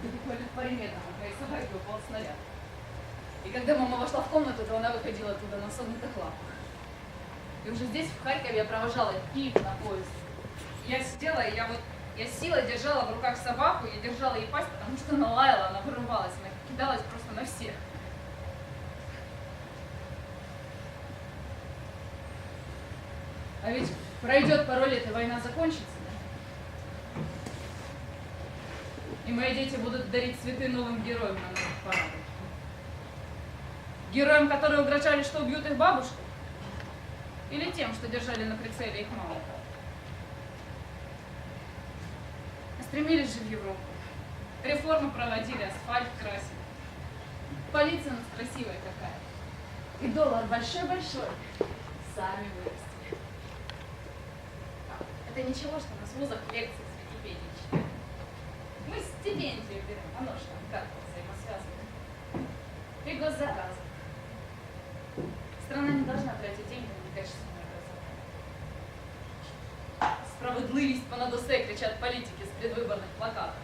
буквально паре метров от моей собаки упал снаряд. И когда мама вошла в комнату, то она выходила оттуда на согнутых лапах. И уже здесь, в Харькове, я провожала Киев на поезд. Я сидела, и я силой держала в руках собаку, я держала ей пасть, потому что она лаяла, она вырывалась, она кидалась просто на всех. А ведь пройдет пару лет, и война закончится, да? И мои дети будут дарить цветы новым героям на новых парадах. Героям, которые угрожали, что убьют их бабушку? Или тем, что держали на прицеле их маму? А стремились же в Европу. Реформы проводили, асфальт красили. Полиция у нас красивая какая. И доллар большой-большой. Сами вырастили. Это ничего, что у нас в вузах лекции с Википедией читают. Мы стипендию берем, оно же там как-то взаимосвязано. И госзаказы. Страна не должна тратить деньги на некачественное образование. Справедливость понад усе, кричат политики с предвыборных плакатов.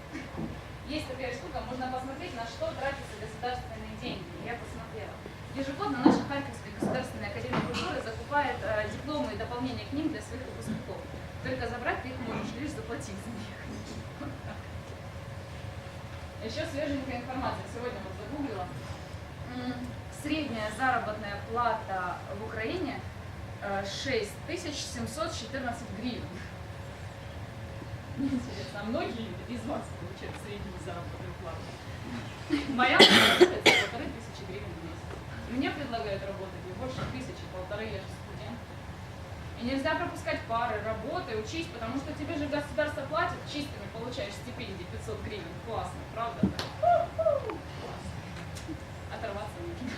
Есть такая штука, можно посмотреть, на что тратятся государственные деньги. Я посмотрела. Ежегодно наша Харьковская государственная академия культуры закупает дипломы и дополнения к ним для своих выпускников. Только забрать ты их можешь, лишь заплатить за них. Еще свеженькая информация. Сегодня вот загуглила. Средняя заработная плата в Украине 6714 гривен. Мне интересно, а многие из вас получают среднюю заработную плату? Моя получается 1500 гривен в месяц. Мне предлагают работать и больше 1000-1500, я же студент. И нельзя пропускать пары, работы, учись, потому что тебе же государство платит, чистыми получаешь стипендии 500 гривен. Классно, правда? Классно. Оторваться нужно.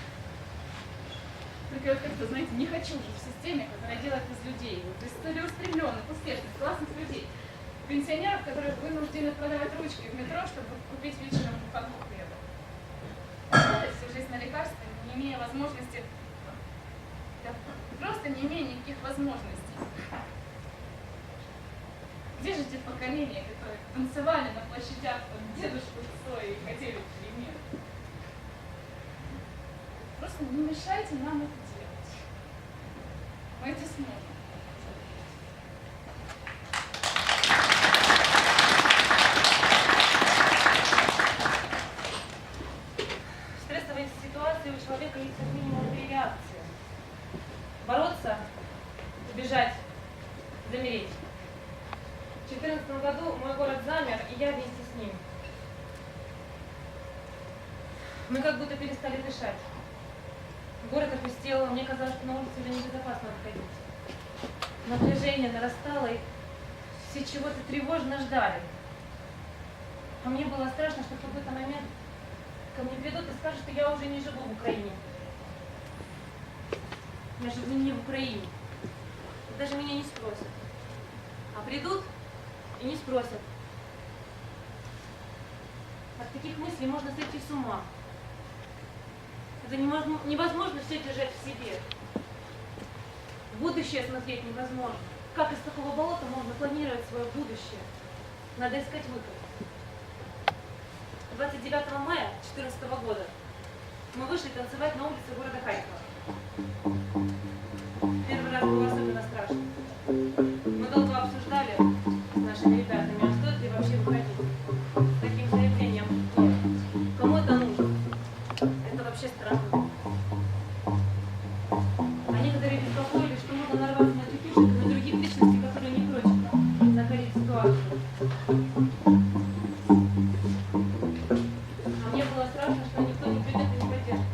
Только вот как-то, знаете, не хочу же в системе, которая делает из людей, вот, из целеустремленных, успешных, классных людей, пенсионеров, которые вынуждены продавать ручки в метро, чтобы купить вечером буханку хлеба. Работать всю жизнь на лекарства, не имея возможности, да, просто не имея никаких возможностей. Где же те поколения, которые танцевали на площадях под дедушку Цоя и хотели перемен? Просто не мешайте нам это делать. Мы это сможем. В стрессовой ситуации у человека есть как минимум 3 реакции. Бороться, убежать, замереть. В 2014 году мой город замер, и я вместе с ним. Мы как будто перестали дышать. Город опустел, мне казалось, что на улице уже небезопасно выходить. Напряжение нарастало, и все чего-то тревожно ждали. А мне было страшно, что в какой-то момент ко мне придут и скажут, что я уже не живу в Украине. Я живу не в Украине. И даже меня не спросят. А придут и не спросят. От таких мыслей можно сойти с ума. Это невозможно все держать в себе. Будущее смотреть невозможно. Как из такого болота можно планировать свое будущее? Надо искать выход. 29 мая 2014 года мы вышли танцевать на улице города Харькова. Первый раз было особенно страшно. Мы долго обсуждали с нашими ребятами, а стоит ли вообще выходить с таким заявлением. Кому это нужно? Это вообще странно. А некоторые беспокоились, что можно нарваться на тетушек и на других личностей, которые не прочь закалить ситуацию. А мне было страшно, что никто не придет и не поддержит.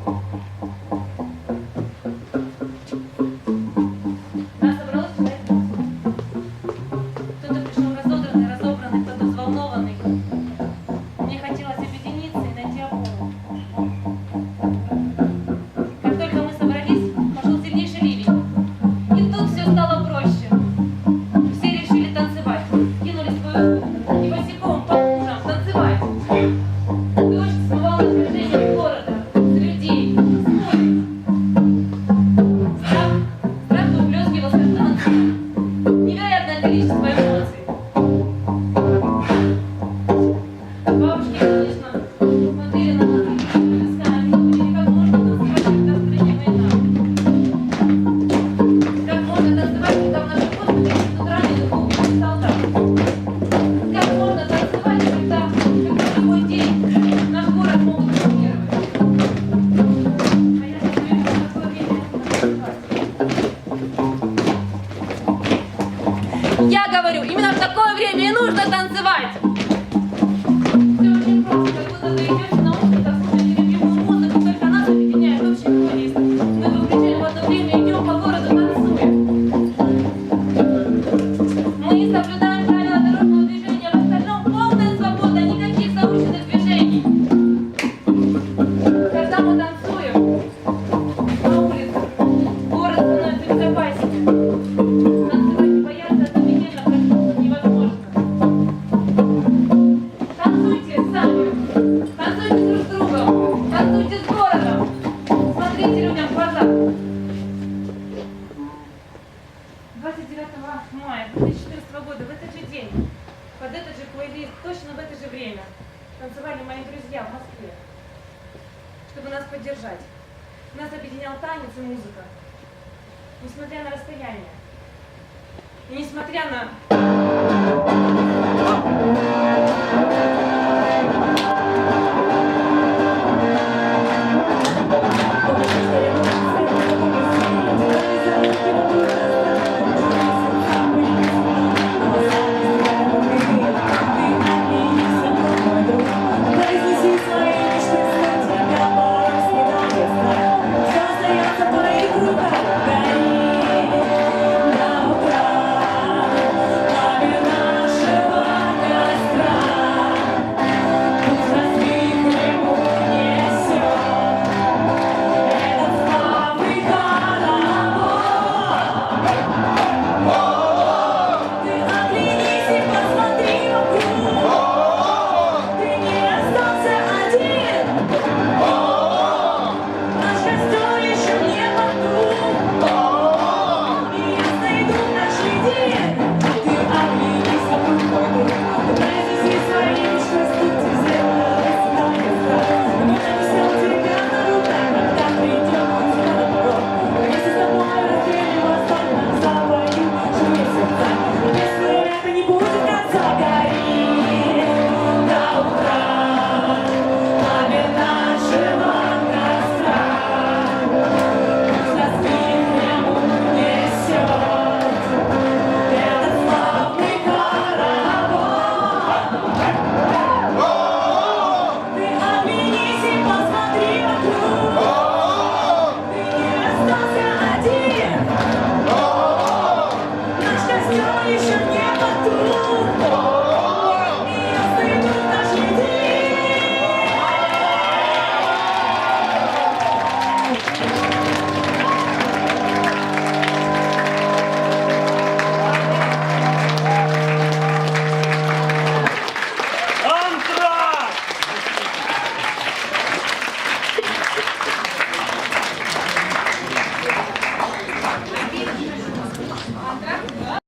Танцуйте друг с другом, танцуйте с городом. Смотрите людям в глаза. 29 мая 2014 года, в этот же день, под этот же плейлист, точно в это же время, танцевали мои друзья в Москве, чтобы нас поддержать. Нас объединял танец и музыка, несмотря на расстояние. И несмотря на